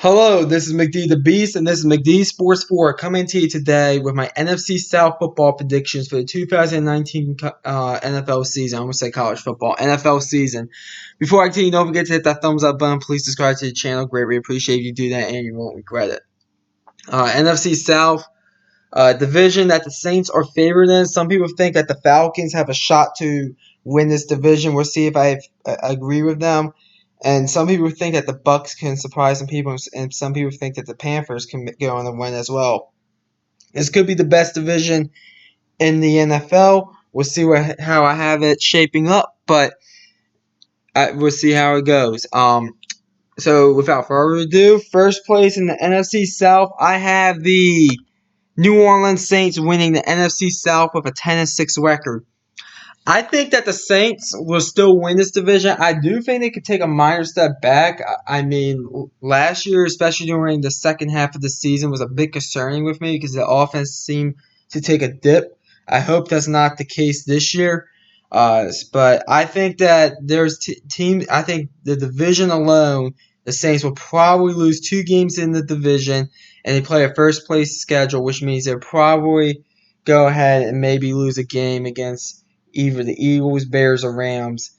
Hello, this is McD the Beast, and this is McD Sports 4 coming to you today with my NFC South football predictions for the 2019 NFL season. I'm going to say college football, NFL season. Before I continue, don't forget to hit that thumbs up button. Please subscribe to the channel. Greatly appreciate if you do that, and you won't regret it. NFC South division that the Saints are favored in. Some people think that the Falcons have a shot to win this division. We'll see if I agree with them. And some people think that the Bucs can surprise some people, and some people think that the Panthers can go on the win as well. This could be the best division in the NFL. We'll see how I have it shaping up, but we'll see how it goes. So without further ado, first place in the NFC South, I have the New Orleans Saints winning the NFC South with a 10-6 record. I think that the Saints will still win this division. I do think they could take a minor step back. I mean, last year, especially during the second half of the season, was a bit concerning with me because the offense seemed to take a dip. I hope that's not the case this year. But I think that there's teams. I think the division alone, the Saints will probably lose 2 games in the division, and they play a first place schedule, which means they'll probably go ahead and maybe lose a game against either the Eagles, Bears, or Rams,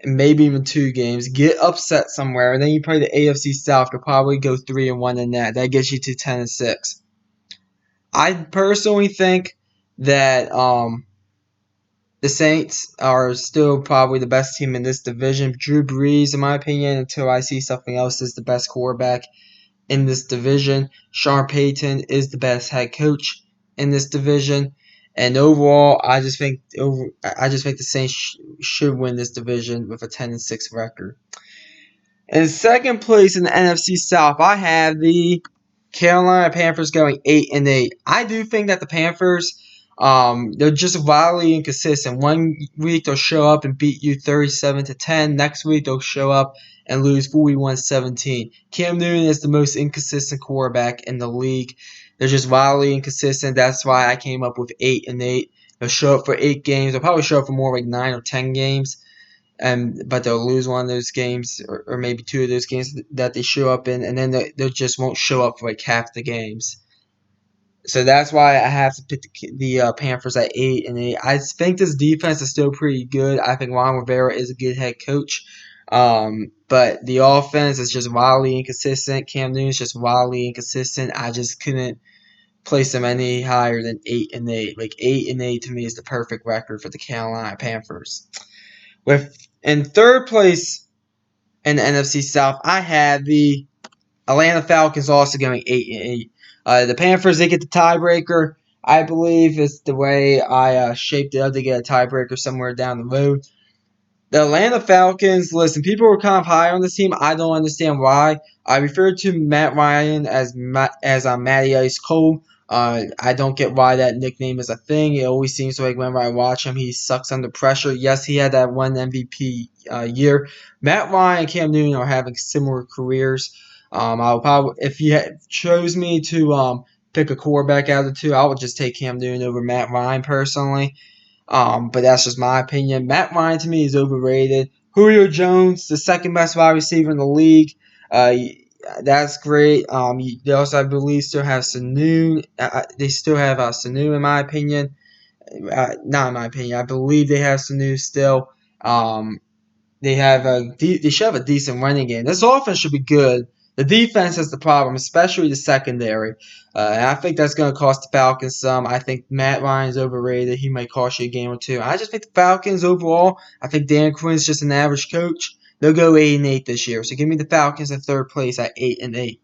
and maybe even 2 games. Get upset somewhere, and then you play the AFC South. Could probably go 3-1 in that. That gets you to 10-6. I personally think that the Saints are still probably the best team in this division. Drew Brees, in my opinion, until I see something else, is the best quarterback in this division. Sean Payton is the best head coach in this division. And overall, I just think the Saints should win this division with a 10-6 record. In second place in the NFC South, I have the Carolina Panthers going 8-8. I do think that the Panthers, they're just wildly inconsistent. One week they'll show up and beat you 37-10. Next week they'll show up and lose 41-17. Cam Newton is the most inconsistent quarterback in the league. They're just wildly inconsistent. That's why I came up with 8-8. They'll show up for 8 games. They'll probably show up for more like 9 or 10 games. But they'll lose one of those games, or maybe 2 of those games that they show up in, and then they just won't show up for like half the games. So that's why I have to pick the Panthers at 8-8. I think this defense is still pretty good. I think Ron Rivera is a good head coach. But the offense is just wildly inconsistent. Cam Newton's just wildly inconsistent. I just couldn't place them any higher than 8-8. Like 8-8 to me is the perfect record for the Carolina Panthers. In third place in the NFC South, I have the Atlanta Falcons also going 8-8. The Panthers, they get the tiebreaker. I believe it's the way I shaped it up to get a tiebreaker somewhere down the road. The Atlanta Falcons, listen, people were kind of high on this team. I don't understand why. I refer to Matt Ryan as Matty Ice Cold. I don't get why that nickname is a thing. It always seems like whenever I watch him, he sucks under pressure. Yes, he had that one MVP year. Matt Ryan and Cam Newton are having similar careers. I'll probably, if you chose me to pick a quarterback out of the two, I would just take Cam Newton over Matt Ryan personally. But that's just my opinion. Matt Ryan to me is overrated. Julio Jones, the second best wide receiver in the league. That's great. They also, I believe, still have Sanu. They still have Sanu, in my opinion. Not in my opinion. I believe they have Sanu still. They should have a decent running game. This offense should be good. The defense is the problem, especially the secondary. And I think that's going to cost the Falcons some. I think Matt Ryan's overrated. He might cost you a game or 2. I just think the Falcons overall, I think Dan Quinn's just an average coach. They'll go 8-8 this year. So give me the Falcons in third place at 8-8.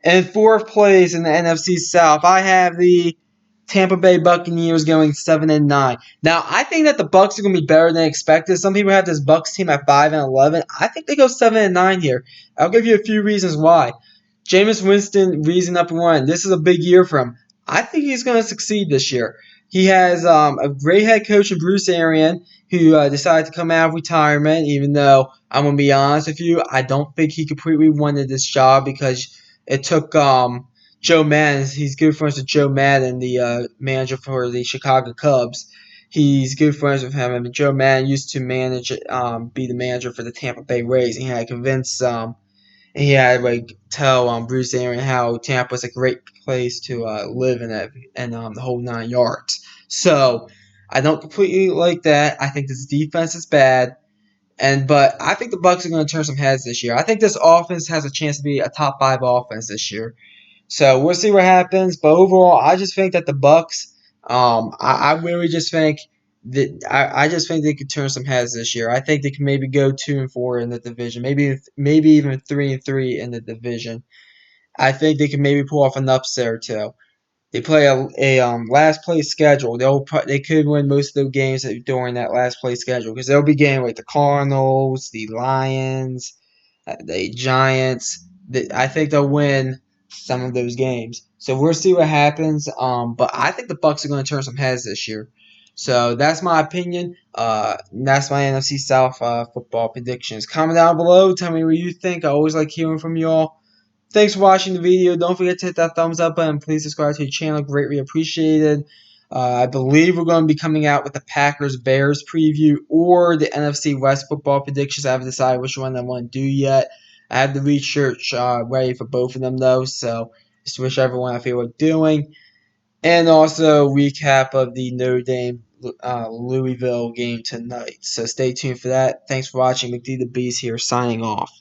And fourth place in the NFC South, I have the Tampa Bay Buccaneers going 7-9. Now, I think that the Bucs are going to be better than expected. Some people have this Bucs team at 5-11. I think they go 7-9 here. I'll give you a few reasons why. Jameis Winston, reason number 1. This is a big year for him. I think he's going to succeed this year. He has a great head coach in Bruce Arians, who decided to come out of retirement, even though I'm going to be honest with you, I don't think he completely wanted this job because it took Joe Madden. He's good friends with Joe Madden, the manager for the Chicago Cubs. He's good friends with him. And Joe Madden used to be the manager for the Tampa Bay Rays. And he had to convince he had like tell Bruce Aaron how Tampa's a great place to live in it and the whole 9 yards. So I don't completely like that. I think this defense is bad. But I think the Bucs are going to turn some heads this year. I think this offense has a chance to be a top 5 offense this year. So we'll see what happens. But overall, I just think that the Bucs, I really just think that I just think they could turn some heads this year. I think they can maybe go 2-4 in the division, maybe even 3-3 in the division. I think they can maybe pull off an upset or two. They play a last place schedule. They could win most of the games during that last place schedule because they'll be getting like the Cardinals, the Lions, the Giants. I think they'll win some of those games. So we'll see what happens. But I think the Bucs are going to turn some heads this year. So that's my opinion. That's my NFC South football predictions. Comment down below. Tell me what you think. I always like hearing from y'all. Thanks for watching the video. Don't forget to hit that thumbs up button. Please subscribe to the channel. Greatly appreciated. I believe we're going to be coming out with the Packers-Bears preview or the NFC West football predictions. I haven't decided which one I want to do yet. I have the research ready for both of them, though, so just whichever one I feel like doing. And also recap of the Notre Dame Louisville game tonight. So stay tuned for that. Thanks for watching. McD the Beast here, signing off.